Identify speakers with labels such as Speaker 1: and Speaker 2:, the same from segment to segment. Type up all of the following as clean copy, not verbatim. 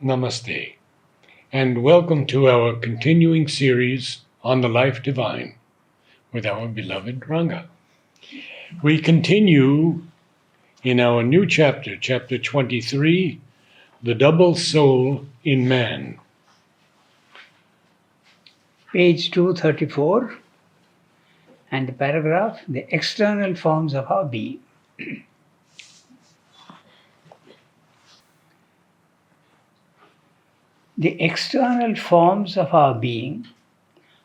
Speaker 1: Namaste, and welcome to our continuing series on the life divine with our beloved Ranga. We continue in our new chapter, chapter 23, The Double Soul in Man.
Speaker 2: Page 234 and the paragraph, the external forms of our being. The external forms of our being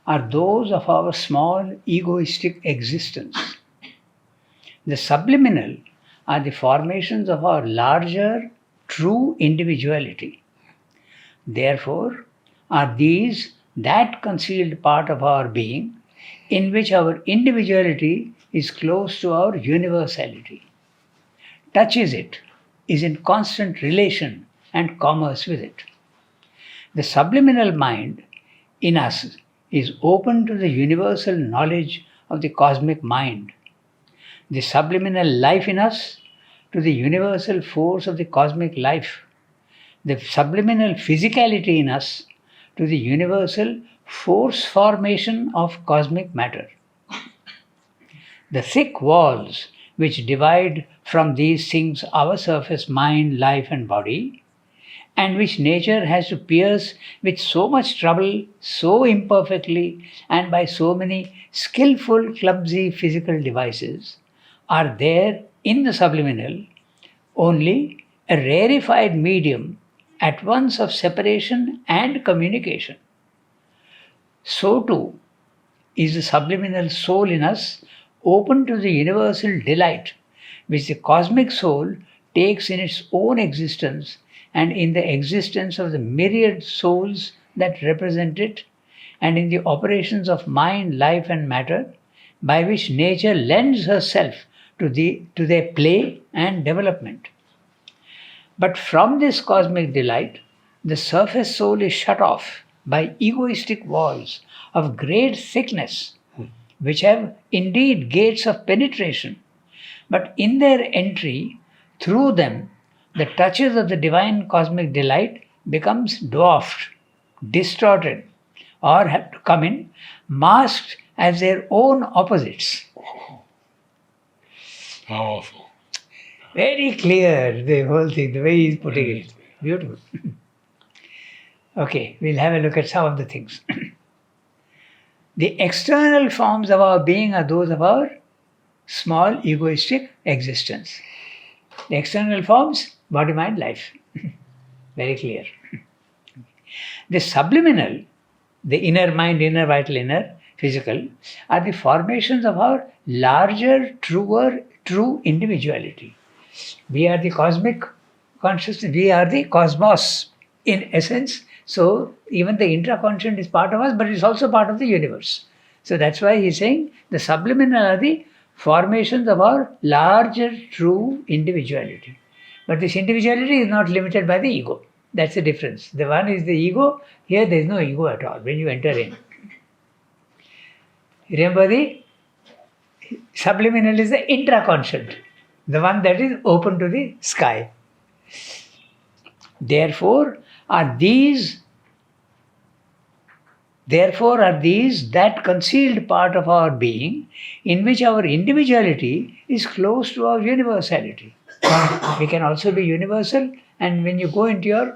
Speaker 2: are those of our small egoistic existence. The subliminal are the formations of our larger true individuality. Therefore, are these that concealed part of our being in which our individuality is close to our universality, touches it, is in constant relation and commerce with it. The subliminal mind in us is open to the universal knowledge of the cosmic mind. The subliminal life in us to the universal force of the cosmic life. The subliminal physicality in us to the universal force formation of cosmic matter. The thick walls which divide from these things our surface mind, life, and body, and which nature has to pierce with so much trouble, so imperfectly, and by so many skillful, clumsy physical devices, are there in the subliminal only a rarefied medium at once of separation and communication. So too is the subliminal soul in us open to the universal delight which the cosmic soul takes in its own existence and in the existence of the myriad souls that represent it, and in the operations of mind, life, and matter, by which nature lends herself to their play and development. But from this cosmic delight, the surface soul is shut off by egoistic walls of great thickness, which have indeed gates of penetration, but in their entry, through them, the touches of the divine cosmic delight becomes dwarfed, distorted, or have to come in masked as their own opposites.
Speaker 1: Powerful.
Speaker 2: Very clear, the whole thing, the way he's putting it. Beautiful. Okay, we'll have a look at some of the things. The external forms of our being are those of our small egoistic existence. The external forms, body, mind, life. Very clear. The subliminal, the inner mind, inner vital, inner physical, are the formations of our larger, true individuality. We are the cosmic consciousness, we are the cosmos in essence. So even the intraconscient is part of us, but it's also part of the universe. So that's why he's saying the subliminal are the formations of our larger true individuality. But this individuality is not limited by the ego. That's the difference. The one is the ego, here there is no ego at all when you enter in. Remember, the subliminal is the intraconscient, the one that is open to the sky. Therefore are these that concealed part of our being in which our individuality is close to our universality. We can also be universal, and when you go into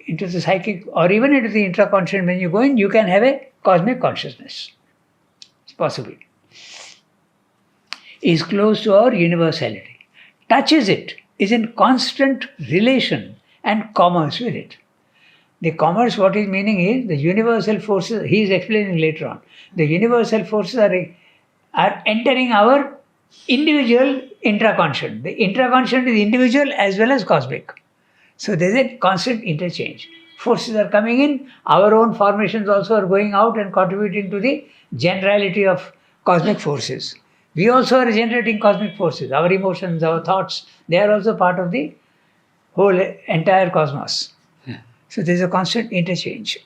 Speaker 2: the psychic or even into the intraconscient, when you go in, you can have a cosmic consciousness. It's possible. Is close to our universality. Touches it, is in constant relation and commerce with it. The commerce, what is meaning is the universal forces, he is explaining later on. The universal forces are entering our individual intraconscient. The intraconscient is individual as well as cosmic. So there is a constant interchange. Forces are coming in, our own formations also are going out and contributing to the generality of cosmic forces. We also are generating cosmic forces. Our emotions, our thoughts, they are also part of the whole entire cosmos. So there is a constant interchange.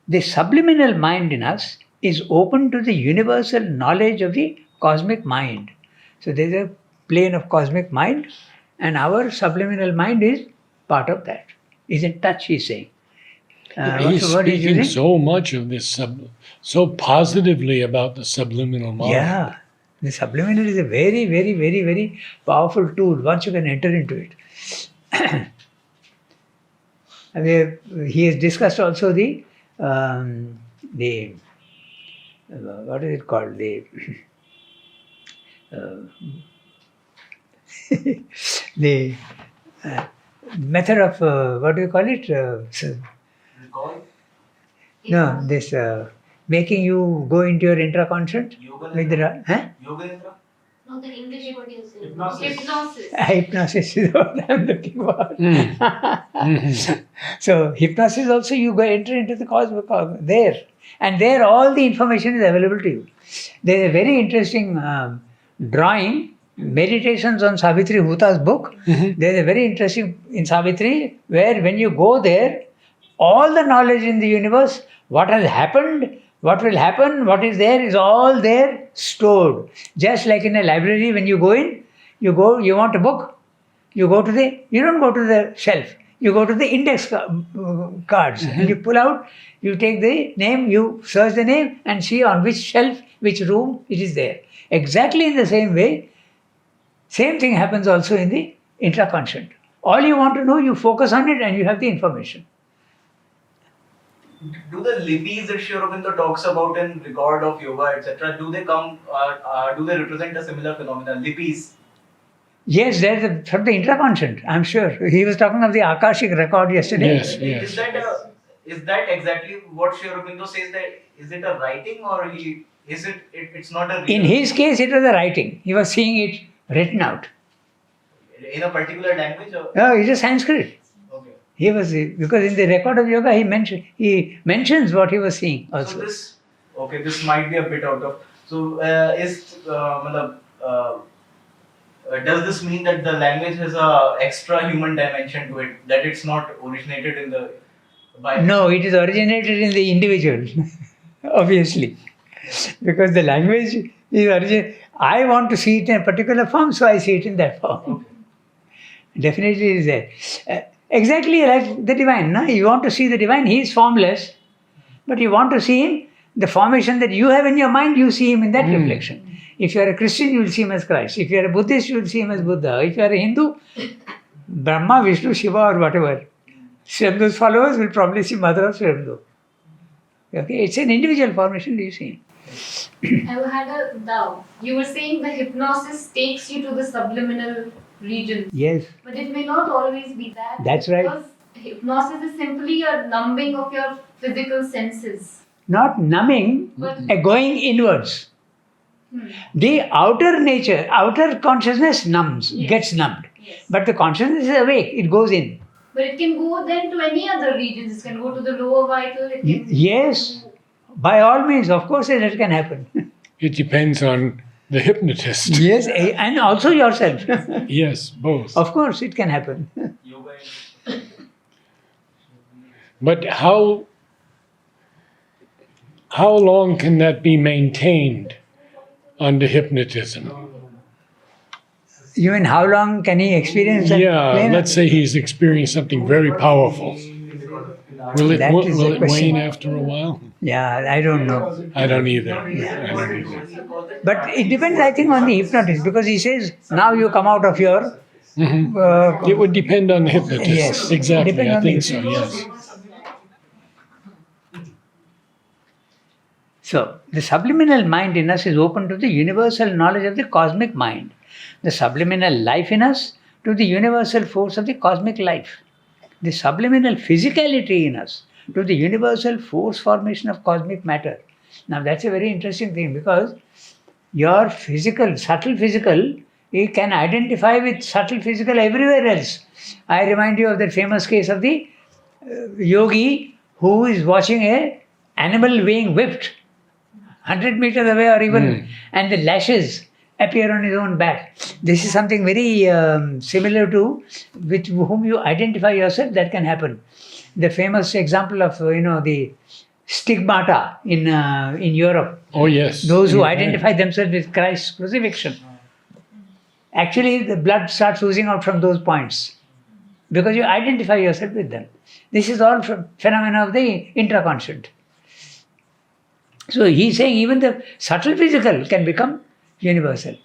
Speaker 2: The subliminal mind in us is open to the universal knowledge of the cosmic mind. So there is a plane of cosmic mind And our subliminal mind is part of that. Is in touch, he's saying. What's
Speaker 1: He's
Speaker 2: the word he's
Speaker 1: speaking
Speaker 2: using?
Speaker 1: so much of this, so positively about the subliminal mind.
Speaker 2: Yeah. The subliminal is a very, very, very, very powerful tool once you can enter into it. He has discussed also the what is it called? The method of what do you call it?
Speaker 3: Recall?
Speaker 2: No, this making you go into your intraconscious
Speaker 3: Yoga
Speaker 2: with the
Speaker 3: Nidra?
Speaker 2: huh?
Speaker 3: Yoga Nidra?
Speaker 4: No, the English word is
Speaker 3: Hypnosis.
Speaker 4: hypnosis.
Speaker 2: Hypnosis is what I'm looking for.
Speaker 1: Mhm.
Speaker 2: So hypnosis also you go enter into the cosmic there, and there all the information is available to you. There is a very interesting drawing, Meditations on Savitri Huta's book. There is a very interesting in Savitri where when you go there, all the knowledge in the universe, what has happened, what will happen, what is there is all there stored. Just like in a library, when you go in, you want a book, you don't go to the shelf, you go to the index cards, and you pull out, you take the name, you search the name and see on which shelf, which room it is there. Exactly in the same way, same thing happens also in the intraconscious. All you want to know, you focus on it and you have the information.
Speaker 3: Do the lipis that Sri Aurobindo talks about in regard of yoga, etc., do they represent a similar phenomenon? Lipis.
Speaker 2: Yes, there's from the intraconscious, I'm sure. He was talking of the Akashic record yesterday.
Speaker 1: Yes, yes.
Speaker 3: Is that exactly what Sri Aurobindo says? That is it a writing or it's not a real,
Speaker 2: In his case, it was a writing. He was seeing it written out.
Speaker 3: in a particular language? Or?
Speaker 2: No, it is Sanskrit.
Speaker 3: Okay.
Speaker 2: He was because in the record of yoga, he mentions what he was seeing also.
Speaker 3: So this might be a bit out of. So does this mean that the language has a extra human dimension to it? That it's not originated in the Bible?
Speaker 2: No, it is originated in the individual, obviously, because the language is I want to see it in a particular form, so I see it in that form.
Speaker 3: Okay.
Speaker 2: Definitely it is there. Exactly like the divine. No? You want to see the divine, he is formless, but you want to see him, the formation that you have in your mind, you see him in that reflection. If you are a Christian, you will see him as Christ. If you are a Buddhist, you will see him as Buddha. If you are a Hindu, Brahma, Vishnu, Shiva or whatever. Sri Aurobido's followers will probably see Mother of Sri Aurobindo. Okay, it's an individual formation, do you see?
Speaker 4: I had a doubt. You were saying the hypnosis takes you to the subliminal region.
Speaker 2: Yes,
Speaker 4: But it may not always be that.
Speaker 2: That's right.
Speaker 4: Because hypnosis is simply a numbing of your physical senses.
Speaker 2: not numbing,
Speaker 4: But
Speaker 2: going inwards. The outer nature, outer consciousness numbs,
Speaker 4: Yes.
Speaker 2: gets numbed.
Speaker 4: yes.
Speaker 2: But the consciousness is awake, it goes in.
Speaker 4: But it can go then to any other regions. It can go to the lower vital. It can
Speaker 2: Yes, by all means, of course, that can happen.
Speaker 1: It depends on the hypnotist.
Speaker 2: Yes, and also yourself.
Speaker 1: Yes, both.
Speaker 2: Of course, it can happen.
Speaker 3: Yoga and
Speaker 1: But how long can that be maintained under hypnotism?
Speaker 2: You mean how long can he experience that?
Speaker 1: Yeah,
Speaker 2: plane?
Speaker 1: let's say he's experienced something very powerful. Will it,
Speaker 2: That is the
Speaker 1: will it
Speaker 2: question.
Speaker 1: wane after a while?
Speaker 2: Yeah, I don't know.
Speaker 1: I don't either.
Speaker 2: But it depends, I think, on the hypnotist because he says, now you come out of your.
Speaker 1: It would depend on the hypnotist.
Speaker 2: Yes,
Speaker 1: Exactly.
Speaker 2: depend
Speaker 1: I
Speaker 2: on the
Speaker 1: think so, yes.
Speaker 2: So, the subliminal mind in us is open to the universal knowledge of the cosmic mind, the subliminal life in us to the universal force of the cosmic life, the subliminal physicality in us to the universal force formation of cosmic matter. Now, that's a very interesting thing because your physical, subtle physical, you can identify with subtle physical everywhere else. I remind you of that famous case of the yogi who is watching a animal being whipped 100 meters away or even, and the lashes appear on his own back. This is something very similar to with whom you identify yourself. That can happen. The famous example of the stigmata in Europe.
Speaker 1: Oh, yes.
Speaker 2: Those who
Speaker 1: You're
Speaker 2: identify themselves with Christ's crucifixion. Actually, the blood starts oozing out from those points because you identify yourself with them. This is all phenomena of the intraconscient. So he's saying even the subtle physical can become universal.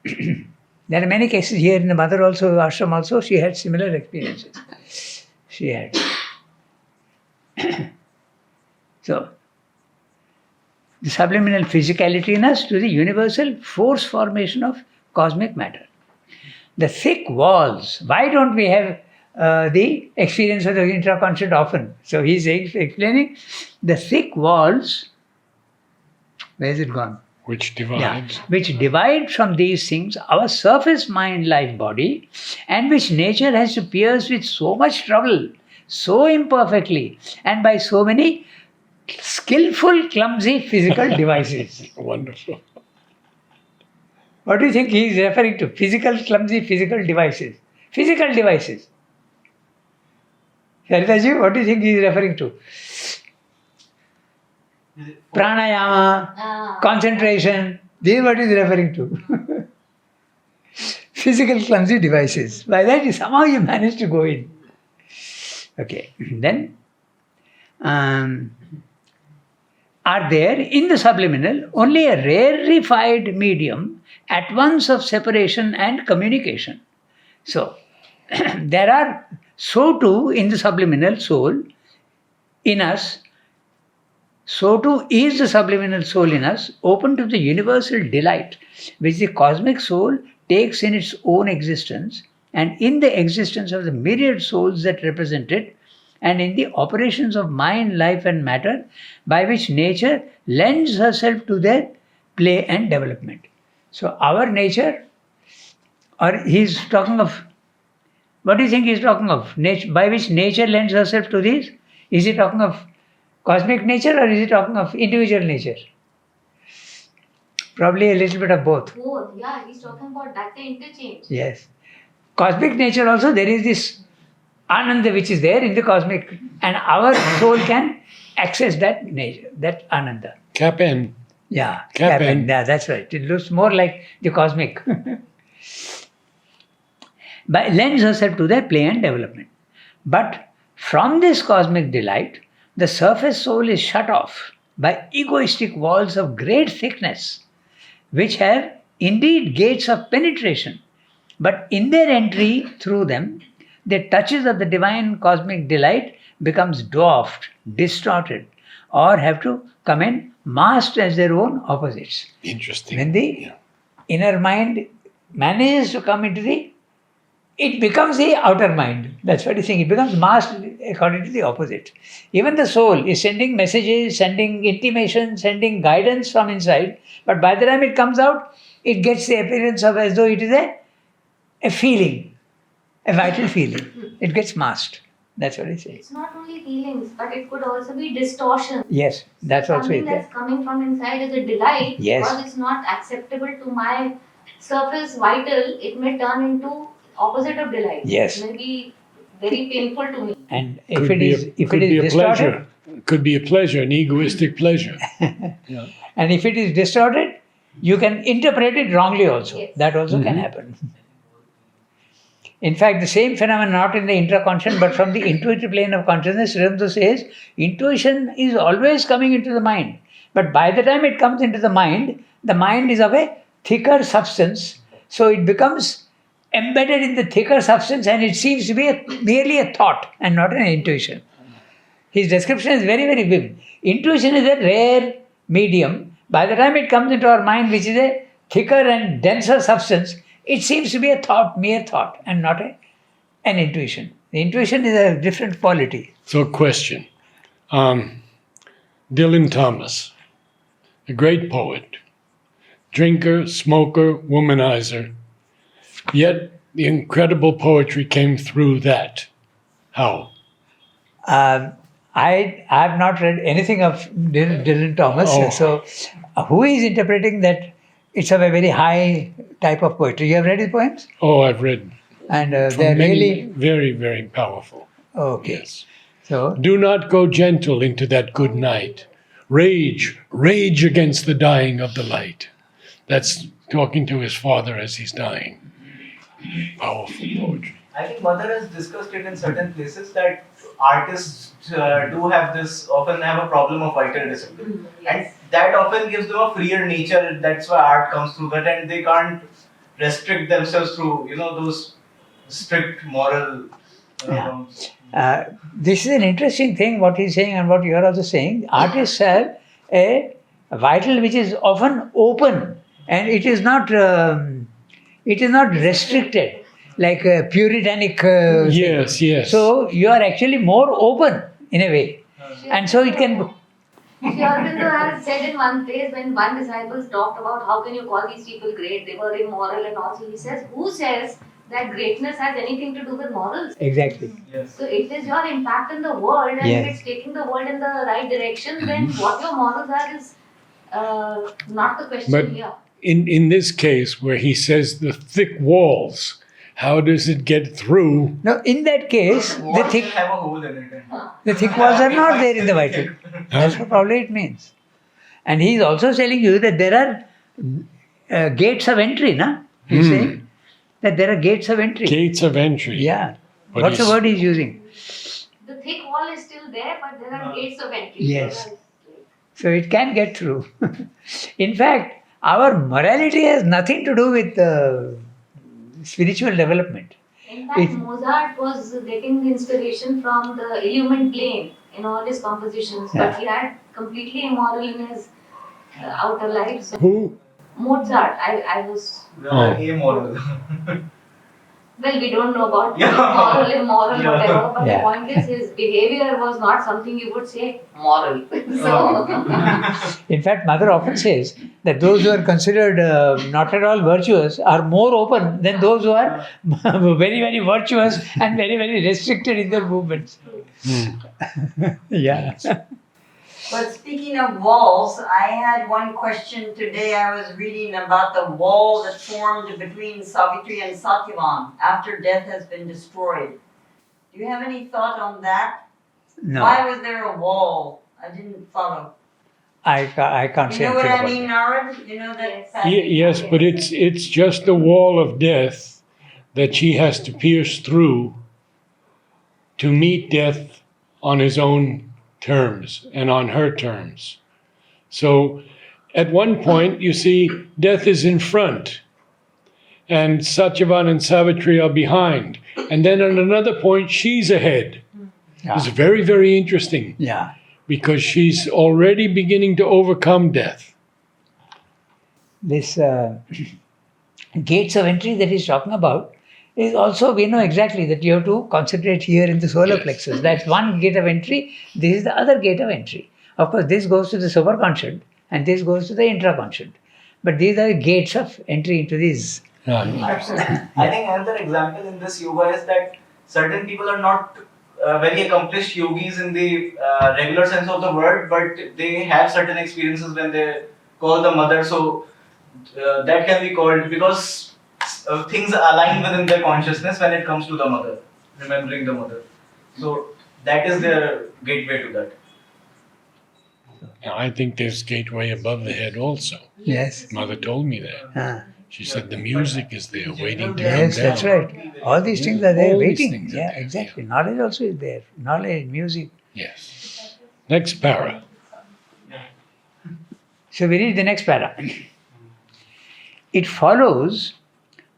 Speaker 2: There are many cases here in the mother also, ashram also, she had similar experiences. She had. So, the subliminal physicality in us to the universal force formation of cosmic matter. The thick walls, why don't we have the experience of the intraconscient often? So he's explaining the thick walls, where is it gone?
Speaker 1: Which
Speaker 2: Yeah,
Speaker 1: divides.
Speaker 2: which divide from these things our surface mind life body, and which nature has to pierce with so much trouble, so imperfectly, and by so many skillful, clumsy physical devices.
Speaker 1: Wonderful.
Speaker 2: What do you think he is referring to? Physical, clumsy physical devices. Physical devices. Saritaji, what do you think he is referring to? Pranayama, concentration. This is what he is referring to. Physical, clumsy devices. By that, somehow you managed to go in. Okay. Then, are there in the subliminal only a rarefied medium at once of separation and communication. So, there are, so too in the subliminal soul in us, so too is the subliminal soul in us open to the universal delight which the cosmic soul takes in its own existence and in the existence of the myriad souls that represent it, and in the operations of mind, life and matter by which nature lends herself to their play and development. So our nature, or he's talking of, what do you think he's talking of? Nature, by which nature lends herself to these? Is he talking of cosmic nature or is he talking of individual nature? Probably a little bit of both.
Speaker 4: Both, yeah, he's talking about that interchange.
Speaker 2: Yes. Cosmic nature also, there is this Ananda which is there in the cosmic, and our soul can access that nature, that Ananda.
Speaker 1: Cap-N.
Speaker 2: Yeah,
Speaker 1: Cap-N.
Speaker 2: Yeah, that's right. It looks more like the cosmic. But lends herself to their play and development. But from this cosmic delight, the surface soul is shut off by egoistic walls of great thickness, which have indeed gates of penetration. But in their entry through them, the touches of the divine cosmic delight becomes dwarfed, distorted, or have to come in masked as their own opposites.
Speaker 1: Interesting.
Speaker 2: When the inner mind manages to come into it becomes the outer mind. That's what he's saying. It becomes masked according to the opposite. Even the soul is sending messages, sending intimation, sending guidance from inside, but by the time it comes out, it gets the appearance of as though it is a feeling, a vital feeling. It gets masked. That's what he's saying.
Speaker 4: It's not only feelings, but it could also be distortion.
Speaker 2: Yes, that's also
Speaker 4: Something
Speaker 2: it there.
Speaker 4: that's coming from inside is a delight.
Speaker 2: Yes.
Speaker 4: Because it's not acceptable to my surface vital, it may turn into opposite of delight.
Speaker 2: Yes.
Speaker 4: It may be very painful to me.
Speaker 2: And if
Speaker 1: Could
Speaker 2: it
Speaker 1: be
Speaker 2: is,
Speaker 1: a,
Speaker 2: if
Speaker 1: could
Speaker 2: it
Speaker 1: be
Speaker 2: is
Speaker 1: a
Speaker 2: distorted,
Speaker 1: pleasure. Could be a pleasure, an egoistic pleasure. Yeah.
Speaker 2: and if it is distorted, you can interpret it wrongly also.
Speaker 4: Yes.
Speaker 2: That also can happen. In fact, the same phenomenon not in the intraconscious but from the intuitive plane of consciousness, Ramdo says, intuition is always coming into the mind. But by the time it comes into the mind is of a thicker substance. So it becomes embedded in the thicker substance and it seems to be merely a thought and not an intuition. His description is very, very vivid. Intuition is a rare medium. By the time it comes into our mind, which is a thicker and denser substance, it seems to be a thought, mere thought, and not an intuition. The intuition is a different quality.
Speaker 1: So, question. Dylan Thomas, a great poet, drinker, smoker, womanizer, yet the incredible poetry came through that. How?
Speaker 2: I have not read anything of Dylan Thomas,
Speaker 1: Oh.
Speaker 2: so who is interpreting that it's of a very high type of poetry? You have read his poems?
Speaker 1: Oh, I've read.
Speaker 2: And
Speaker 1: From
Speaker 2: they're
Speaker 1: many,
Speaker 2: really...
Speaker 1: very, very powerful.
Speaker 2: Okay.
Speaker 1: Yes.
Speaker 2: So,
Speaker 1: Do not go gentle into that good night. Rage, rage against the dying of the light. That's talking to his father as he's dying. Powerful poetry.
Speaker 3: I think Mother has discussed it in certain places that artists do have this, often have a problem of vital discipline. And that often gives them a freer nature. That's why art comes through that, and they can't restrict themselves through, those strict moral.
Speaker 2: This is an interesting thing, what he's saying and what you are also saying. Artists have a vital which is often open, and it is not restricted like a puritanic thing.
Speaker 1: Yes.
Speaker 2: So you are actually more open in a way, and so it can.
Speaker 4: Sri Aurobindo has said in one place when one disciple talked about how can you call these people great, they were immoral and also he says, who says that greatness has anything to do with morals?
Speaker 2: Exactly.
Speaker 3: Yes.
Speaker 4: So it is your impact in the world, and
Speaker 2: Yes.
Speaker 4: if it's taking the world in the right direction, then what your morals are is not the question
Speaker 1: But
Speaker 4: here.
Speaker 1: in this case, where he says the thick walls, how does it get through?
Speaker 2: Now, in that case, the
Speaker 3: Walls
Speaker 2: thick
Speaker 3: will have a hole in it.
Speaker 2: the thick walls are not there in the vital. That's what probably it means. And he is also telling you that there are gates of entry, na? He's saying that there are gates of entry.
Speaker 1: Gates of entry.
Speaker 2: Yeah.
Speaker 1: But
Speaker 2: What's the
Speaker 1: he's-
Speaker 2: word he's using?
Speaker 4: The thick wall is still there, but there are gates of entry.
Speaker 2: Yes. So it can get through. In fact, our morality has nothing to do with spiritual development.
Speaker 4: In fact, Mozart was getting inspiration from the illumined plane in all his compositions, but he had completely immoral in his outer life. So
Speaker 1: Who?
Speaker 4: Mozart, I was.
Speaker 3: Amoral.
Speaker 4: Well, we don't know about
Speaker 3: Yeah.
Speaker 4: moral, immoral,
Speaker 3: Yeah.
Speaker 4: whatever, but
Speaker 2: Yeah.
Speaker 4: the point is his behavior was not something you would say moral. So,
Speaker 2: In fact, Mother often says that those who are considered not at all virtuous are more open than those who are very, very virtuous and very, very restricted in their movements. Yeah.
Speaker 5: But speaking of walls, I had one question today. I was reading about the wall that formed between Savitri and Satyavan after death has been destroyed. Do you have any thought on that?
Speaker 2: No,
Speaker 5: Why was there a wall? I didn't follow.
Speaker 2: I can't
Speaker 5: You
Speaker 2: say
Speaker 5: know what
Speaker 2: anything
Speaker 5: I
Speaker 2: about
Speaker 5: mean,
Speaker 2: that.
Speaker 5: Narad? You know that
Speaker 4: Yes.
Speaker 5: passage?
Speaker 1: Yes, but it's just the wall of death that she has to pierce through to meet death on his own terms and on her terms. So at one point, you see, death is in front, and Satyavan and Savitri are behind. And then at another point, she's ahead. It's
Speaker 2: Yeah.
Speaker 1: very, very interesting
Speaker 2: Yeah.
Speaker 1: because she's already beginning to overcome death.
Speaker 2: This gates of entry that he's talking about is also, we know exactly that you have to concentrate here in the solar
Speaker 1: Yes.
Speaker 2: plexus. That's one gate of entry. This is the other gate of entry. Of course, this goes to the superconscious and this goes to the intraconscious. But these are gates of entry into these.
Speaker 1: Ah,
Speaker 3: I think another example in this yoga is that certain people are not very accomplished yogis in the regular sense of the word, but they have certain experiences when they call the mother. So that can be called because things align within their consciousness when it comes to the mother, remembering the mother. So that is their gateway to that.
Speaker 1: Now, I think there's gateway above the head also.
Speaker 2: Yes.
Speaker 1: Mother told me that.
Speaker 2: Ah.
Speaker 1: She said the music is there waiting to
Speaker 2: Yes,
Speaker 1: come down.
Speaker 2: that's right. All these things are there
Speaker 1: All these
Speaker 2: waiting.
Speaker 1: things are
Speaker 2: Yeah,
Speaker 1: there,
Speaker 2: exactly. Knowledge also is there. Knowledge, music.
Speaker 1: Yes. Next para.
Speaker 2: So we read the next para. It follows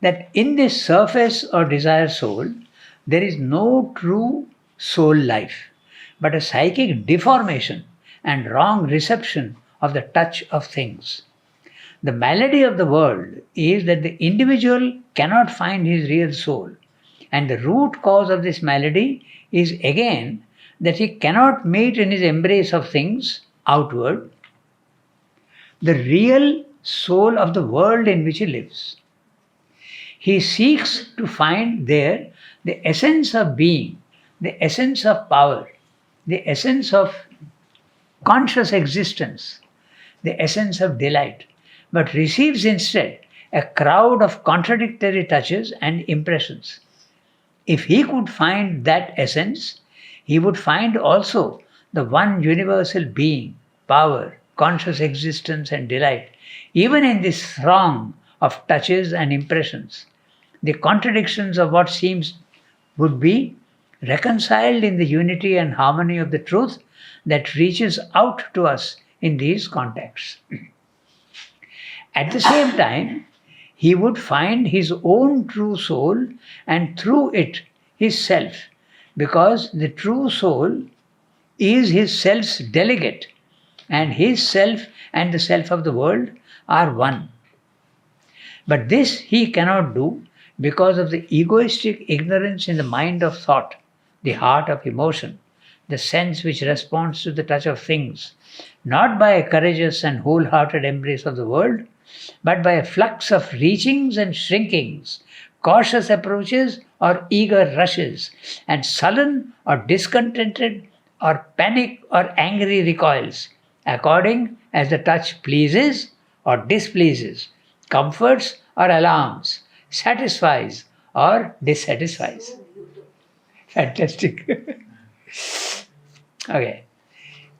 Speaker 2: that in this surface or desire soul, there is no true soul life, but a psychic deformation and wrong reception of the touch of things. The malady of the world is that the individual cannot find his real soul, and the root cause of this malady is again that he cannot meet in his embrace of things outward the real soul of the world in which he lives. He seeks to find there the essence of being, the essence of power, the essence of conscious existence, the essence of delight, but receives instead a crowd of contradictory touches and impressions. If he could find that essence, he would find also the one universal being, power, conscious existence, and delight, even in this throng of touches and impressions. The contradictions of what seems would be reconciled in the unity and harmony of the truth that reaches out to us in these contacts. At the same time, he would find his own true soul and through it his self, because the true soul is his self's delegate, and his self and the self of the world are one. But this he cannot do because of the egoistic ignorance in the mind of thought, the heart of emotion, the sense which responds to the touch of things, not by a courageous and wholehearted embrace of the world, but by a flux of reachings and shrinkings, cautious approaches or eager rushes, and sullen or discontented or panic or angry recoils, according as the touch pleases or displeases, comforts or alarms, satisfies or dissatisfies. Fantastic. Okay.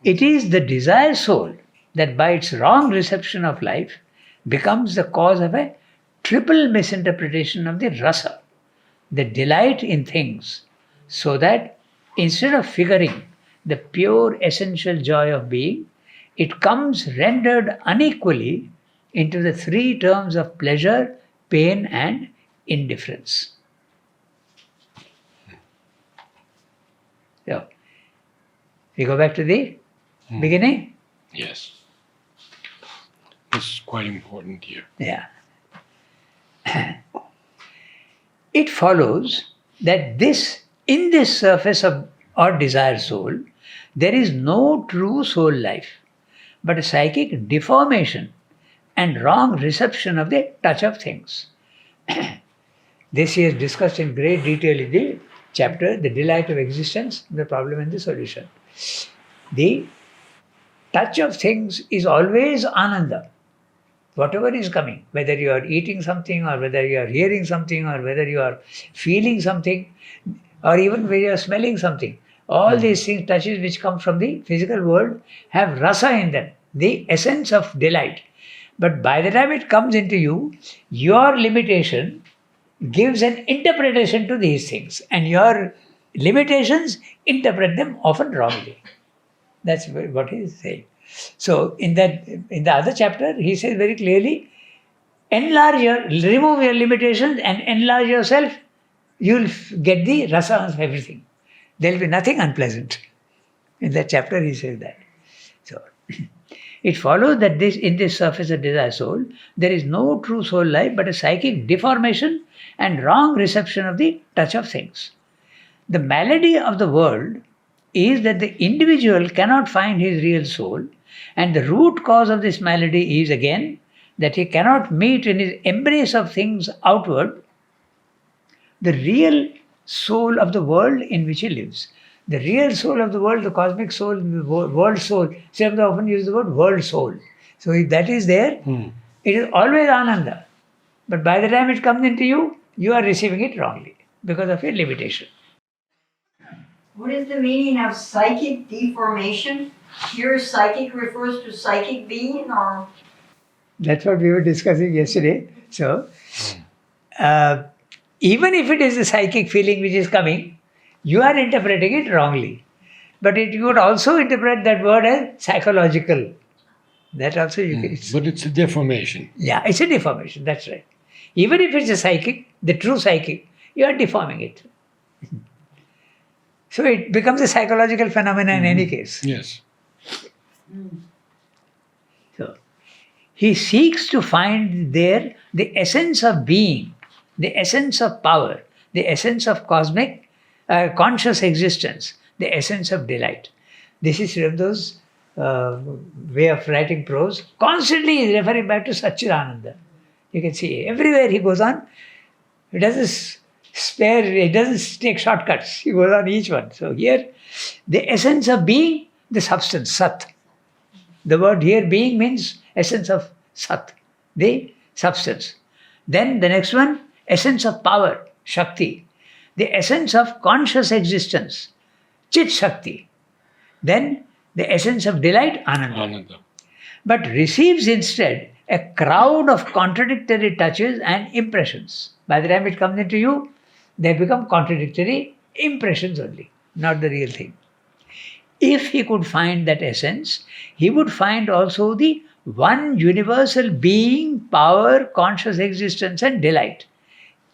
Speaker 2: It is the desire soul that by its wrong reception of life becomes the cause of a triple misinterpretation of the rasa, the delight in things, so that instead of figuring the pure essential joy of being, it comes rendered unequally into the three terms of pleasure, pain, and indifference. So, we go back to the beginning?
Speaker 1: Yes. This is quite important here.
Speaker 2: Yeah. It follows that in this surface of or desire soul, there is no true soul life, but a psychic deformation and wrong reception of the touch of things. This he has discussed in great detail in the chapter, The Delight of Existence, the Problem and the Solution. The touch of things is always ananda. Whatever is coming, whether you are eating something or whether you are hearing something or whether you are feeling something or even when you are smelling something, all these things, touches which come from the physical world, have rasa in them, the essence of delight. But by the time it comes into you, your limitation gives an interpretation to these things, and your limitations interpret them often wrongly. That's what he is saying. So in the other chapter, he says very clearly, remove your limitations and enlarge yourself, you'll get the rasa of everything. There'll be nothing unpleasant. In that chapter he says that. So it follows that in this surface of desire soul, there is no true soul life but a psychic deformation and wrong reception of the touch of things. The malady of the world is that the individual cannot find his real soul, and the root cause of this malady is again that he cannot meet in his embrace of things outward the real soul of the world in which he lives. The real soul of the world, the cosmic soul, the world soul. Some often use the word world soul. So if that is there, it is always ananda. But by the time it comes into you, you are receiving it wrongly because of your limitation.
Speaker 5: What is the meaning of psychic deformation? Here, psychic refers to psychic being, or?
Speaker 2: That's what we were discussing yesterday. So, even if it is a psychic feeling which is coming, you are interpreting it wrongly. But you would also interpret that word as psychological. That also you can.
Speaker 1: But it's a deformation.
Speaker 2: Yeah, it's a deformation. That's right. Even if it's a psychic, the true psychic, you are deforming it. So it becomes a psychological phenomenon in any case.
Speaker 1: Yes.
Speaker 2: So he seeks to find there the essence of being, the essence of power, the essence of cosmic conscious existence, the essence of delight. This is Sri Aurobindo's way of writing prose. Constantly he is referring back to Satchidananda. You can see everywhere he goes on. He doesn't take shortcuts. He goes on each one. So here, the essence of being, the substance, Sat. The word here, being, means essence of Sat, the substance. Then the next one, essence of power, Shakti. The essence of conscious existence, Chit Shakti. Then the essence of delight, Ananda. But receives instead a crowd of contradictory touches and impressions. By the time it comes into you, they become contradictory impressions only, not the real thing. If he could find that essence, he would find also the one universal being, power, conscious existence, and delight,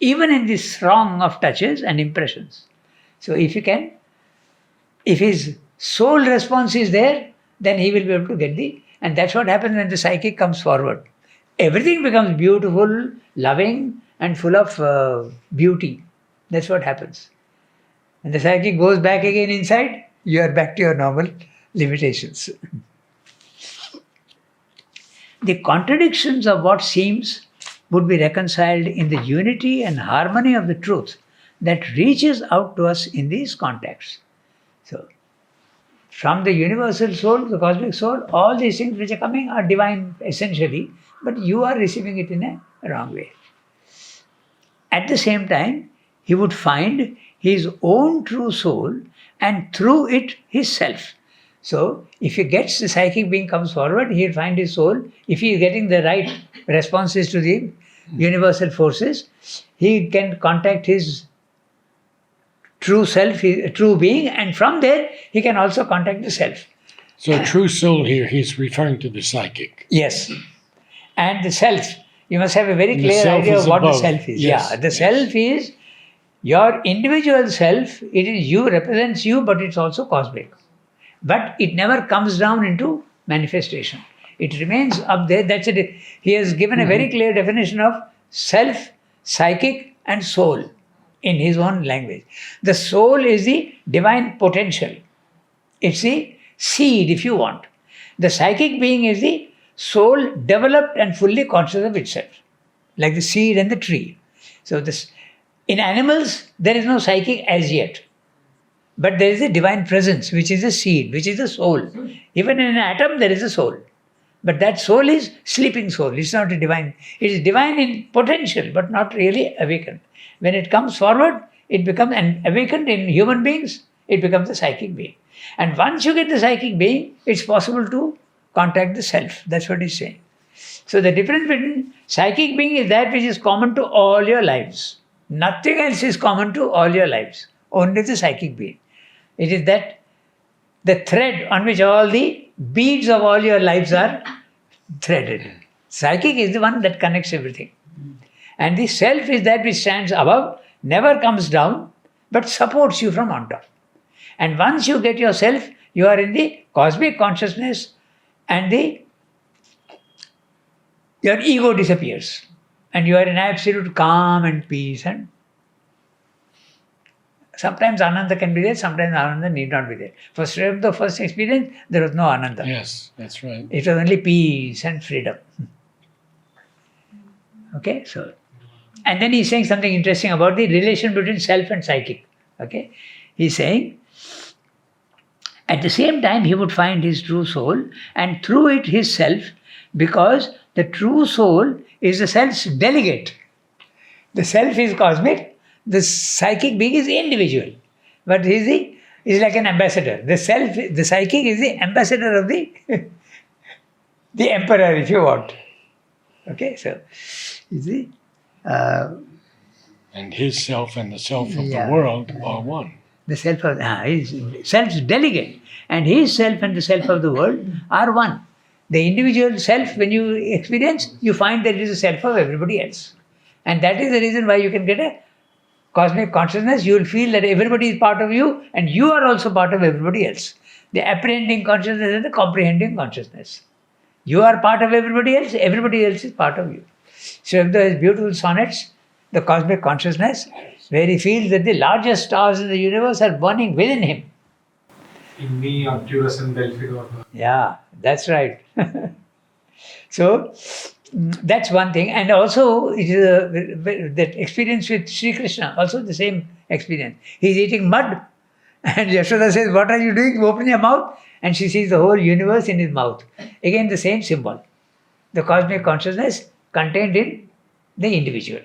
Speaker 2: even in this throng of touches and impressions. So, if his soul response is there, then he will be able to get and that's what happens when the psychic comes forward. Everything becomes beautiful, loving, and full of beauty. That's what happens. When the psychic goes back again inside, you are back to your normal limitations. The contradictions of what seems would be reconciled in the unity and harmony of the truth that reaches out to us in these contacts. So, from the universal soul, the cosmic soul, all these things which are coming are divine essentially, but you are receiving it in a wrong way. At the same time, he would find his own true soul and through it his self. So, if he gets the psychic being comes forward, he'll find his soul. If he is getting the right responses to the universal forces, he can contact his true self, his true being, and from there he can also contact the self.
Speaker 1: So true soul here, he's referring to the psychic.
Speaker 2: Yes. And the self, you must have a very
Speaker 1: The
Speaker 2: clear
Speaker 1: self
Speaker 2: idea
Speaker 1: is
Speaker 2: of what
Speaker 1: above.
Speaker 2: the self is.
Speaker 1: Yes,
Speaker 2: Yeah, the
Speaker 1: yes.
Speaker 2: self is your individual self. It is you, represents you, but it's also cosmic. But it never comes down into manifestation. It remains up there. That's it. He has given a very clear definition of self, psychic, and soul in his own language. The soul is the divine potential. It's the seed, if you want. The psychic being is the soul developed and fully conscious of itself, like the seed and the tree. So this, in animals, there is no psychic as yet. But there is a divine presence, which is the seed, which is the soul. Even in an atom, there is a soul. But that soul is sleeping soul. It's not a divine. It is divine in potential, but not really awakened. When it comes forward, it becomes and awakened in human beings, it becomes a psychic being. And once you get the psychic being, it's possible to contact the self. That's what he's saying. So the difference between psychic being is that which is common to all your lives. Nothing else is common to all your lives. Only the psychic being. It is that the thread on which all the beads of all your lives are threaded. Psychic is the one that connects everything. And the self is that which stands above, never comes down, but supports you from on top. And once you get yourself, you are in the cosmic consciousness and your ego disappears. And you are in absolute calm and peace. And sometimes Ananda can be there, sometimes Ananda need not be there. For the first experience, there was no Ananda.
Speaker 1: Yes, that's right.
Speaker 2: It was only peace and freedom. Okay, so. And then he's saying something interesting about the relation between self and psychic. Okay, he's saying, at the same time, he would find his true soul and through it his self, because the true soul is the self's delegate. The self is cosmic, the psychic being is individual, but he is like an ambassador. The self, the psychic is the ambassador of the the emperor, if you want. Okay, so you see.
Speaker 1: And his self and the self of
Speaker 2: Yeah.
Speaker 1: the world are one.
Speaker 2: The self of his self's delegate, and his self and the self of the world are one. The individual self, when you experience, you find that it is a self of everybody else. And that is the reason why you can get a cosmic consciousness. You will feel that everybody is part of you and you are also part of everybody else. The apprehending consciousness and the comprehending consciousness. You are part of everybody else is part of you. So if there is beautiful sonnets, the cosmic consciousness, where he feels that the largest stars in the universe are burning within him.
Speaker 6: In me, Arcturus and Belphegor.
Speaker 2: Yeah, that's right. So that's one thing. And also it is that experience with Sri Krishna, also the same experience. He's eating mud and Yashoda says, "What are you doing? Open your mouth." And she sees the whole universe in his mouth. Again, the same symbol. The cosmic consciousness contained in the individual.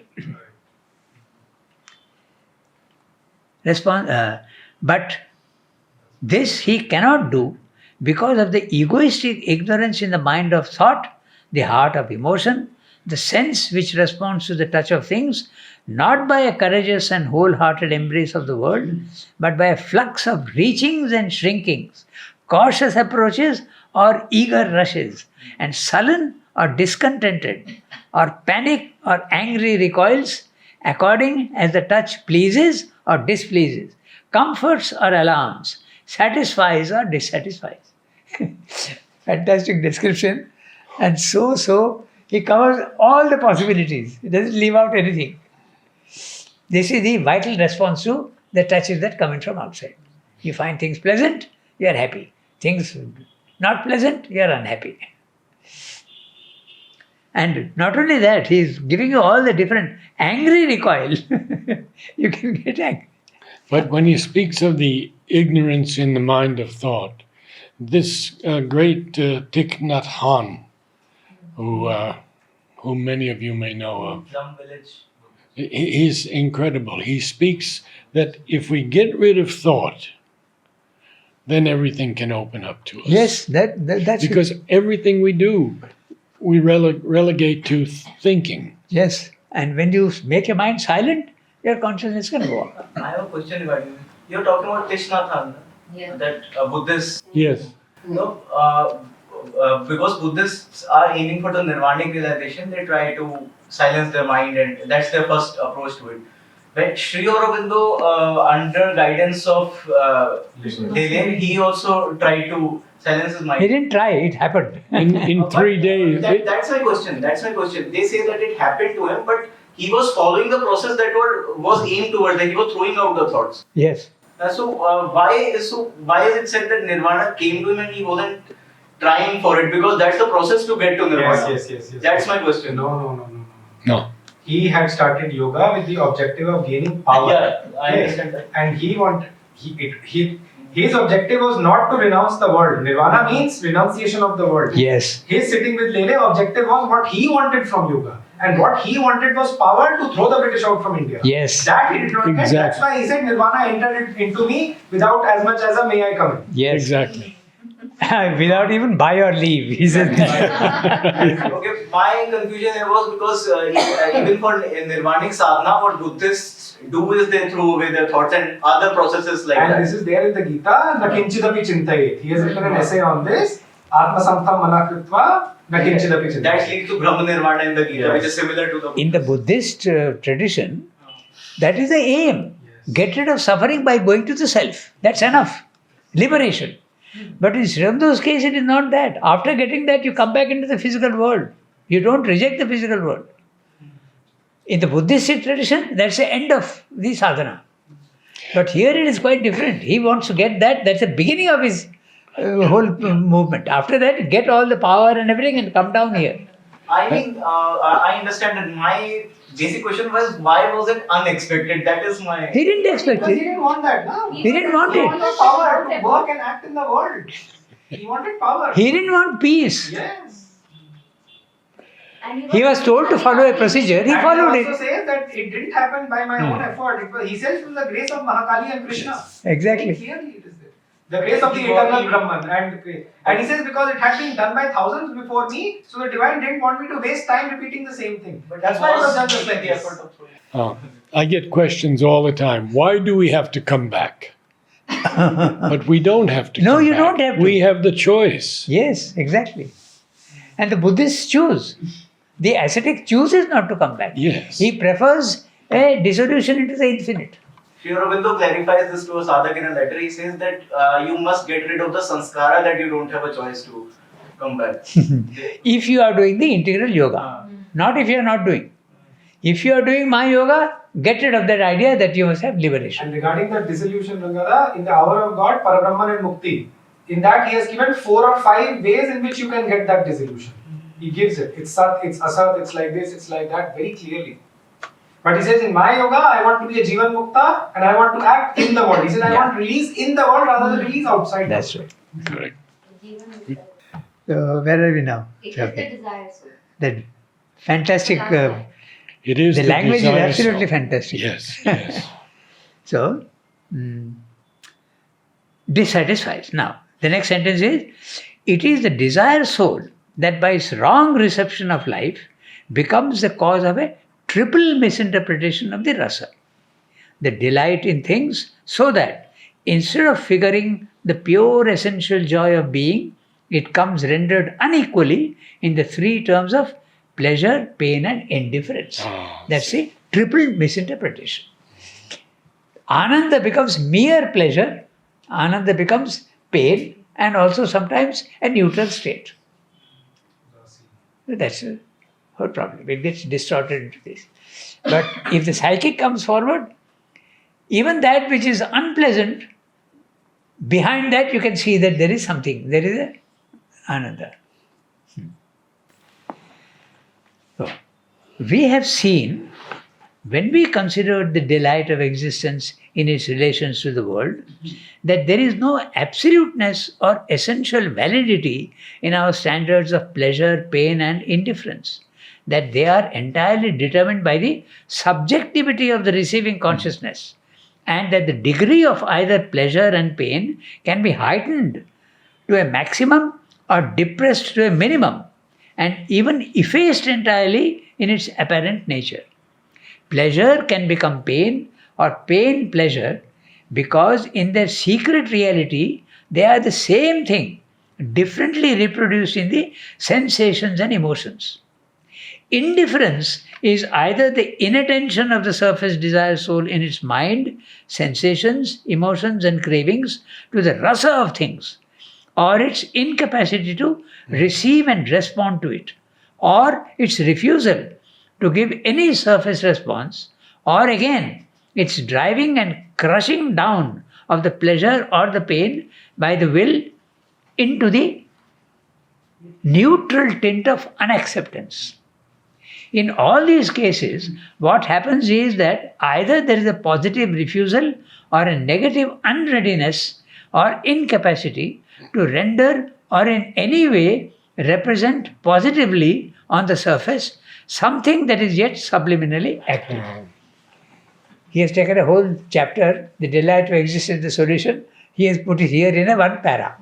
Speaker 2: But this he cannot do because of the egoistic ignorance in the mind of thought the heart of emotion, the sense which responds to the touch of things, not by a courageous and wholehearted embrace of the world, but by a flux of reachings and shrinkings, cautious approaches or eager rushes, and sullen or discontented, or panic or angry recoils, according as the touch pleases or displeases, comforts or alarms, satisfies or dissatisfies. Fantastic description. And so he covers all the possibilities. He doesn't leave out anything. This is the vital response to the touches that come in from outside. You find things pleasant, you are happy. Things not pleasant, you are unhappy. And not only that, he is giving you all the different angry recoil. You can get angry.
Speaker 1: But when he speaks of the ignorance in the mind of thought, this great Thich Nhat Hanh, who many of you may know of,
Speaker 3: Plum Village.
Speaker 1: he's incredible. He speaks that if we get rid of thought, then everything can open up to us.
Speaker 2: Yes, that's
Speaker 1: Because everything we do, we relegate to thinking.
Speaker 2: yes. And when you make your mind silent, your consciousness can go up.
Speaker 3: I have a question regarding this. You're talking about Thich Nhat Hanh,
Speaker 4: Yeah.
Speaker 3: that Buddhist.
Speaker 1: Yes.
Speaker 3: No, because Buddhists are aiming for the nirvanic realization, they try to silence their mind, and that's their first approach to it. When Sri Aurobindo, under guidance of Lele, he also tried to silence his
Speaker 2: He
Speaker 3: mind.
Speaker 2: didn't try, it happened.
Speaker 1: In
Speaker 3: But
Speaker 1: 3 days.
Speaker 3: That's my question. That's my question. They say that it happened to him, but he was following the process that was aimed towards. That he was throwing out the thoughts.
Speaker 2: Yes.
Speaker 3: Why is it said that Nirvana came to him and he wasn't trying for it? Because that's the process to get to Nirvana.
Speaker 6: Yes.
Speaker 3: That's my question.
Speaker 6: No.
Speaker 1: No.
Speaker 6: He had started yoga with the objective of gaining power.
Speaker 3: Yeah, I
Speaker 6: Okay.
Speaker 3: understand that.
Speaker 6: And his objective was not to renounce the world. Nirvana means renunciation of the world.
Speaker 2: Yes.
Speaker 6: His sitting with Lele objective was what he wanted from yoga. And what he wanted was power to throw the British out from India.
Speaker 2: Yes.
Speaker 6: That he did not get.
Speaker 1: Exactly.
Speaker 6: That's why he said Nirvana entered into me without as much as a may I come in.
Speaker 2: Yes.
Speaker 1: Exactly.
Speaker 2: Without even buy or leave. He said
Speaker 3: Okay, my confusion here was because even for Nirvanic sadhana, what Buddhists do is they throw away their thoughts and other processes like
Speaker 6: And
Speaker 3: that.
Speaker 6: this is there in the Gita, Nakinchidapi Chintayet. He has written an essay on this. Atma Samtham Manakritva, Nakinchidapi Chintayet.
Speaker 3: That's linked to Brahma Nirvana in the Gita,
Speaker 6: Yes.
Speaker 3: which is similar to the
Speaker 2: in the Buddhist tradition, that is the aim.
Speaker 6: Yes.
Speaker 2: Get rid of suffering by going to the self. That's enough. Liberation. But in Sri Aurobindo's case, it is not that. After getting that, you come back into the physical world. You don't reject the physical world. In the Buddhist tradition, that's the end of the sadhana. But here it is quite different. He wants to get that. That's the beginning of his whole movement. After that, get all the power and everything and come down here.
Speaker 3: I mean, I understand that. My basic question was, why was it unexpected? That is my.
Speaker 2: He didn't expect
Speaker 6: Because he
Speaker 2: it.
Speaker 6: didn't want that, no?
Speaker 2: He didn't want
Speaker 6: He
Speaker 2: it.
Speaker 6: wanted power to work and act in the world. He wanted power.
Speaker 2: He didn't want peace.
Speaker 6: Yes.
Speaker 4: And
Speaker 2: He was told to follow a procedure. He
Speaker 6: And
Speaker 2: followed
Speaker 6: he also
Speaker 2: it.
Speaker 6: says that it didn't happen by my own effort. He says from the grace of Mahakali and Krishna.
Speaker 2: Exactly.
Speaker 6: Very clearly it is there. The grace of the eternal Brahman. And he says because it had been done by thousands before me, so the divine didn't want me to waste time repeating the same thing.
Speaker 3: But
Speaker 6: That's
Speaker 3: he
Speaker 6: why it was
Speaker 3: was
Speaker 6: done just
Speaker 3: making
Speaker 6: like
Speaker 3: the
Speaker 6: this.
Speaker 3: effort of throwing.
Speaker 1: I get questions all the time. Why do we have to come back? But we don't have to.
Speaker 2: No,
Speaker 1: come
Speaker 2: you
Speaker 1: back.
Speaker 2: don't have to.
Speaker 1: We have the choice.
Speaker 2: Yes, exactly. And the Buddhists choose. The ascetic chooses not to come back.
Speaker 1: Yes.
Speaker 2: He prefers a dissolution into the infinite.
Speaker 3: Sri Aurobindo clarifies this to a sadhak in a letter. He says that you must get rid of the sanskara that you don't have a choice to come back.
Speaker 2: If you are doing the integral yoga, not if you are not doing. If you are doing my yoga, get rid of that idea that you must have liberation.
Speaker 6: And regarding the dissolution, Rangada, in the hour of God, Parabrahman and Mukti, in that he has given 4 or 5 ways in which you can get that dissolution. He gives it. It's Sat, it's Asat, it's like this, it's like that, very clearly. But he says, in my yoga, I want to be a Jivan Mukta and I want to act in the world. He says, I want release in the world rather than release outside.
Speaker 2: That's right.
Speaker 1: Correct.
Speaker 2: Where are we now?
Speaker 4: It is the desire soul.
Speaker 2: That fantastic.
Speaker 1: It is
Speaker 2: The language is
Speaker 1: desire
Speaker 2: absolutely
Speaker 1: soul.
Speaker 2: fantastic.
Speaker 1: Yes, yes.
Speaker 2: So, dissatisfies. Now, the next sentence is, it is the desire soul that by its wrong reception of life becomes the cause of a triple misinterpretation of the rasa. The delight in things, so that instead of figuring the pure essential joy of being, it comes rendered unequally in the three terms of pleasure, pain, and indifference. That's the triple misinterpretation. Ananda becomes mere pleasure, Ananda becomes pain, and also sometimes a neutral state. That's the whole problem. It gets distorted into this. But if the psychic comes forward, even that which is unpleasant, behind that you can see that there is something, there is a Ananda. So, we have seen, when we considered the delight of existence in its relations to the world, that there is no absoluteness or essential validity in our standards of pleasure, pain, and indifference, that they are entirely determined by the subjectivity of the receiving consciousness, and that the degree of either pleasure and pain can be heightened to a maximum or depressed to a minimum, and even effaced entirely in its apparent nature. Pleasure can become pain or pain pleasure because in their secret reality they are the same thing, differently reproduced in the sensations and emotions. Indifference is either the inattention of the surface desire soul in its mind, sensations, emotions, and cravings to the rasa of things, or its incapacity to receive and respond to it, or its refusal to give any surface response, or again its driving and crushing down of the pleasure or the pain by the will into the neutral tint of unacceptance. In all these cases, what happens is that either there is a positive refusal or a negative unreadiness or incapacity to render or in any way represent positively on the surface something that is yet subliminally active. He has taken a whole chapter, the delight of existence, the solution. He has put it here in a one para.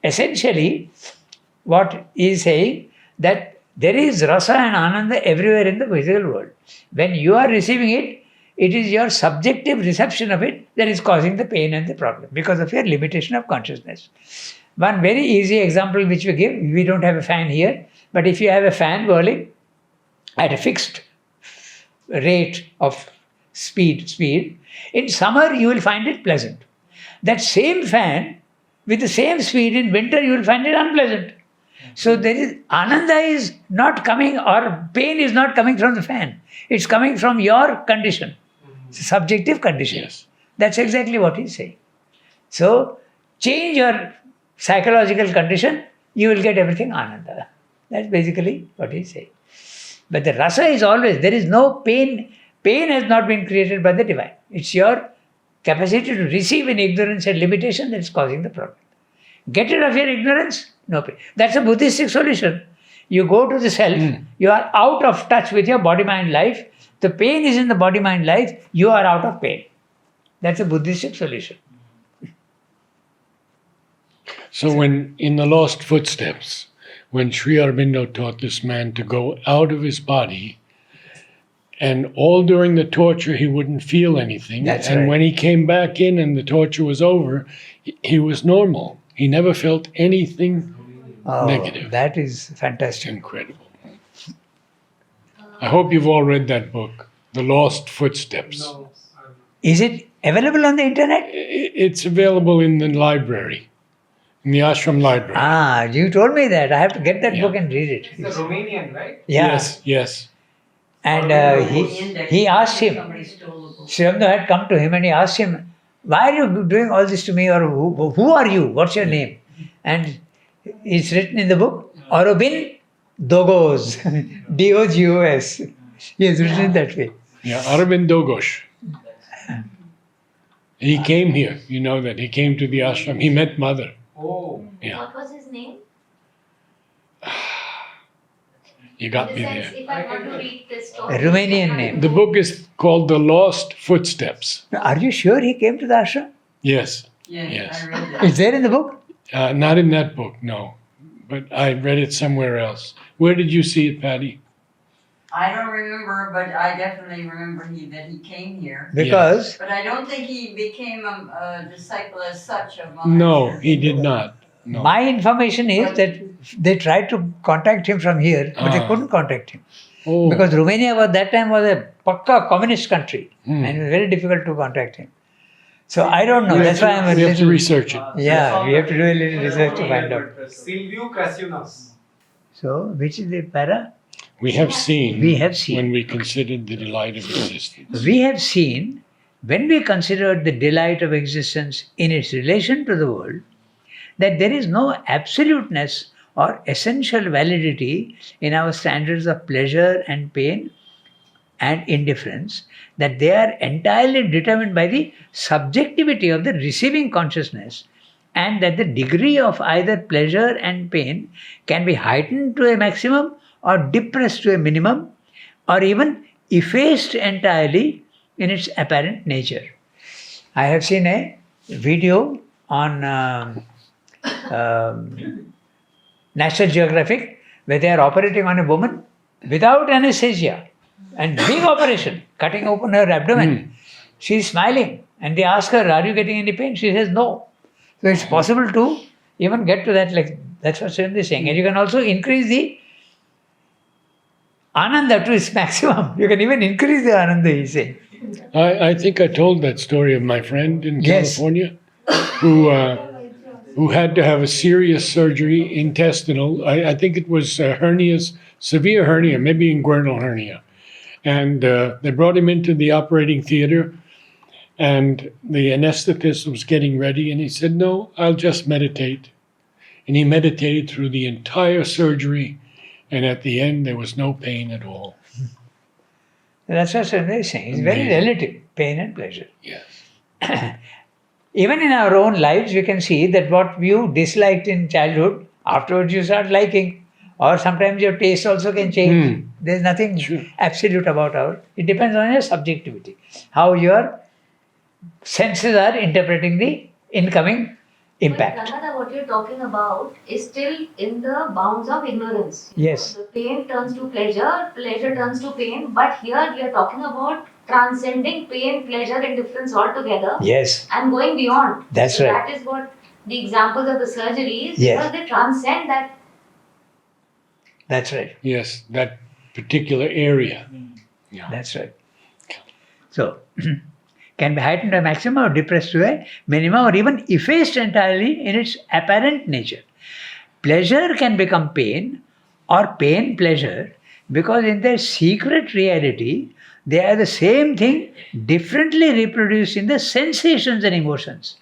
Speaker 2: Essentially, what he is saying, that there is rasa and ananda everywhere in the physical world. When you are receiving it, it is your subjective reception of it that is causing the pain and the problem because of your limitation of consciousness. One very easy example which we give, we don't have a fan here, but if you have a fan whirling at a fixed rate of speed, in summer you will find it pleasant. That same fan with the same speed in winter you will find it unpleasant. So there is ananda is not coming, or pain is not coming from the fan. It's coming from your condition. It's a subjective condition.
Speaker 1: Yes.
Speaker 2: That's exactly what he's saying. So change your psychological condition, you will get everything ananda. That's basically what he's saying. But the rasa is always, there is no pain. Pain has not been created by the divine. It's your capacity to receive in ignorance and limitation that is causing the problem. Get rid of your ignorance, no pain. That's a Buddhistic solution. You go to the self, you are out of touch with your body-mind life. The pain is in the body-mind life, you are out of pain. That's a Buddhistic solution.
Speaker 1: So when in the Lost Footsteps, when Sri Aurobindo taught this man to go out of his body, and all during the torture he wouldn't feel anything.
Speaker 2: That's
Speaker 1: and
Speaker 2: right.
Speaker 1: when he came back in and the torture was over, he was normal. He never felt anything negative.
Speaker 2: That is fantastic.
Speaker 1: Incredible. I hope you've all read that book, The Lost Footsteps.
Speaker 6: No.
Speaker 2: Is it available on the internet?
Speaker 1: It's available in the library, in the ashram library.
Speaker 2: Ah, you told me that. I have to get that
Speaker 1: Yeah.
Speaker 2: book and read it.
Speaker 6: It's the Romanian, right?
Speaker 2: Yeah.
Speaker 1: Yes.
Speaker 2: And
Speaker 5: Index.
Speaker 2: he asked him,
Speaker 5: Somebody stole the book.
Speaker 2: Sri Aurobindo had come to him and he asked him, why are you doing all this to me, or who are you? What's your name? And it's written in the book, Aurobind Dogos, D-O-G-O-S. He has written it that way.
Speaker 1: Yeah, Aurobindo Ghosh. He came here, you know that. He came to the ashram. He met Mother.
Speaker 6: Oh.
Speaker 1: Yeah,
Speaker 4: What was his name?
Speaker 1: you got
Speaker 4: In
Speaker 1: me
Speaker 4: the sense,
Speaker 1: there.
Speaker 4: if I want to read this
Speaker 2: A
Speaker 4: story.
Speaker 2: Romanian name.
Speaker 1: The book is called The Lost Footsteps.
Speaker 2: Are you sure he came to the ashram?
Speaker 1: Yes.
Speaker 5: Yes,
Speaker 1: Yes.
Speaker 5: I read that.
Speaker 2: It's there in the book?
Speaker 1: Not in that book, no. but I read it somewhere else. Where did you see it, Patty?
Speaker 5: I don't remember, but I definitely remember that he came here.
Speaker 2: Because
Speaker 5: But I don't think he became a disciple as such of Maharaj.
Speaker 1: No, he did not. No.
Speaker 2: my information is that they tried to contact him from here, but they
Speaker 1: Ah.
Speaker 2: couldn't contact him.
Speaker 1: Oh,
Speaker 2: Because Romania was that time was a pakka communist country,
Speaker 1: Hmm.
Speaker 2: and it was very difficult to contact him. So I don't know.
Speaker 1: we
Speaker 2: That's
Speaker 1: have
Speaker 2: why
Speaker 1: to,
Speaker 2: I'm a
Speaker 1: we have to
Speaker 2: little.
Speaker 1: research it.
Speaker 2: Yeah, we have to do a little research to find out.
Speaker 6: Silviu Crassunus.
Speaker 2: So, which is the para?
Speaker 1: We have seen.
Speaker 2: We have seen.
Speaker 1: When we considered the delight of existence.
Speaker 2: We have seen when we considered the delight of existence in its relation to the world, that there is no absoluteness or essential validity in our standards of pleasure and pain and indifference, that they are entirely determined by the subjectivity of the receiving consciousness, and that the degree of either pleasure and pain can be heightened to a maximum or depressed to a minimum, or even effaced entirely in its apparent nature. I have seen a video on National Geographic where they are operating on a woman without anesthesia and big operation, cutting open her abdomen. She is smiling and they ask her, "Are you getting any pain?" She says, "No." So it's possible to even get to that, like that's what Srinidhi is saying. And you can also increase the Ananda to its maximum. You can even increase the Ananda, he's saying.
Speaker 1: I think I told that story of my friend in
Speaker 2: Yes.
Speaker 1: California who had to have a serious surgery, intestinal. I think it was hernias, severe hernia, maybe inguinal hernia. And they brought him into the operating theater, and the anesthetist was getting ready, and he said, "No, I'll just meditate." And he meditated through the entire surgery, and at the end, there was no pain at all.
Speaker 2: That's what Srinidhi is saying. It's very
Speaker 1: Amazing.
Speaker 2: relative, pain and pleasure.
Speaker 1: Yes.
Speaker 2: Even in our own lives, we can see that what you disliked in childhood, afterwards you start liking. Or sometimes your taste also can change. There's nothing
Speaker 1: Sure.
Speaker 2: absolute about our. It depends on your subjectivity, how your senses are interpreting the incoming impact.
Speaker 4: But Ranganath, what you're talking about is still in the bounds of ignorance.
Speaker 2: Yes.
Speaker 4: The pain turns to pleasure, pleasure turns to pain, but here we are talking about transcending pain, pleasure, and difference altogether
Speaker 2: Yes,
Speaker 4: and going beyond.
Speaker 2: That's
Speaker 4: So
Speaker 2: right.
Speaker 4: That is what the examples of the surgeries,
Speaker 2: Yes.
Speaker 4: because they transcend that.
Speaker 2: that's right.
Speaker 1: Yes, that particular area. Yeah.
Speaker 2: That's right. So, can be heightened to a maximum or depressed to a minimum or even effaced entirely in its apparent nature. Pleasure can become pain or pain pleasure because in their secret reality, they are the same thing differently reproduced in the sensations and emotions.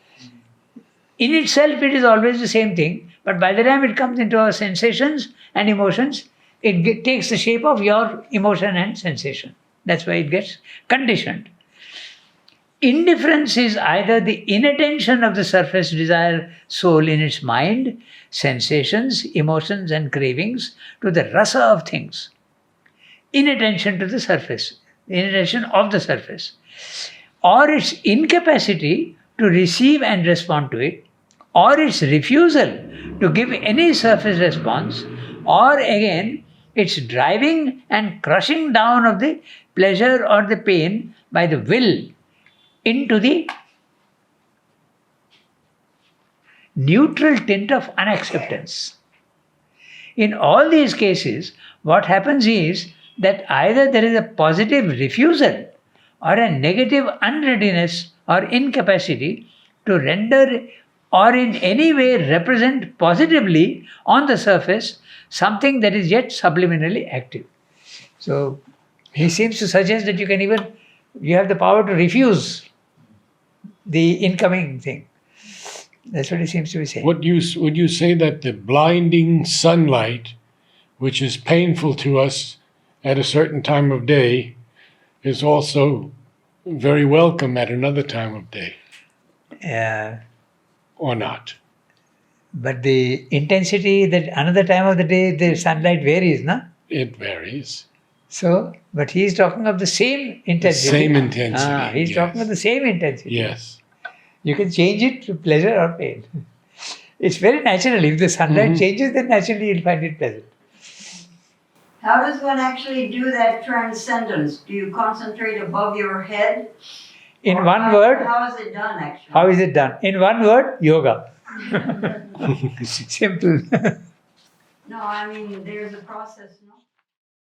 Speaker 2: In itself, it is always the same thing, but by the time it comes into our sensations and emotions, it takes the shape of your emotion and sensation. That's why it gets conditioned. Indifference is either the inattention of the surface desire soul in its mind, sensations, emotions, and cravings to the rasa of things. Inattention to the surface, inattention of the surface, or its incapacity to receive and respond to it, or its refusal to give any surface response, or again its driving and crushing down of the pleasure or the pain by the will into the neutral tint of unacceptance. In all these cases, what happens is that either there is a positive refusal or a negative unreadiness or incapacity to render or in any way represent positively on the surface something that is yet subliminally active. So he seems to suggest that you have the power to refuse the incoming thing. That's what he seems to be saying.
Speaker 1: Would you say that the blinding sunlight, which is painful to us at a certain time of day, is also very welcome at another time of day, or not?
Speaker 2: But the intensity that another time of the day the sunlight varies, no?
Speaker 1: It varies.
Speaker 2: So, but he is talking of the same intensity.
Speaker 1: Same intensity,
Speaker 2: He's
Speaker 1: yes.
Speaker 2: talking of the same intensity.
Speaker 1: Yes.
Speaker 2: You can change it to pleasure or pain. It's very natural. If the sunlight changes, then naturally you'll find it pleasant.
Speaker 5: How does one actually do that transcendence? Do you concentrate above your head?
Speaker 2: In
Speaker 5: Or
Speaker 2: one word,
Speaker 5: how is it done actually?
Speaker 2: how is it done? In one word, yoga. Simple.
Speaker 5: No, I mean, there's a process, no?